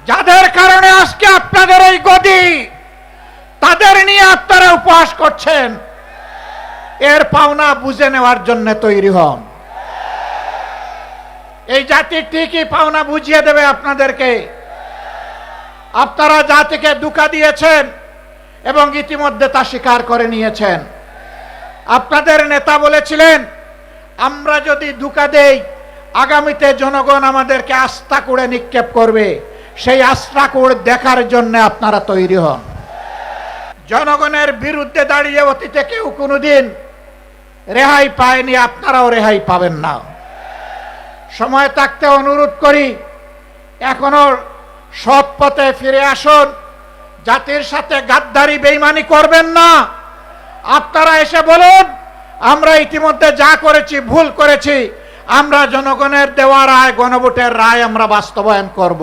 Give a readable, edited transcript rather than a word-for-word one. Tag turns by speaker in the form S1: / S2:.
S1: যাদের কারণে আজকে আপনাদের এই গদি, তাদের নিয়ে আপনারা উপহাস করছেন। এর পাওনা বুঝে নেওয়ার জন্য তৈরি হন। এই জাতি ঠিকই পাওনা বুঝিয়ে দেবে আপনাদেরকে। আপনারা জাতিকে ধোঁকা দিয়েছেন এবং ইতিমধ্যে তা স্বীকার করে নিয়েছেন। আপনাদের নেতা বলেছিলেন, আমরা যদি ধোঁকা দেই আগামীতে জনগণ আমাদেরকে আস্থা করে নিক্ষেপ করবে। সেই আস্থা করে দেখার জন্য আপনারা তৈরি হন। জনগণের বিরুদ্ধে দাঁড়িয়ে অতীতে কেউ কোনোদিন রেহাই পায়নি, আপনারাও রেহাই পাবেন না। সময় থাকতে অনুরোধ করি, এখনো সৎ পথে ফিরে আসুন। জাতির সাথে গাদ্দারি বেঈমানি করবেন না। আপনারা এসে বলুন, আমরা ইতিমধ্যে যা করেছি ভুল করেছি, আমরা জনগণের দেওয়া রায়, গণভোটের রায় আমরা বাস্তবায়ন করব।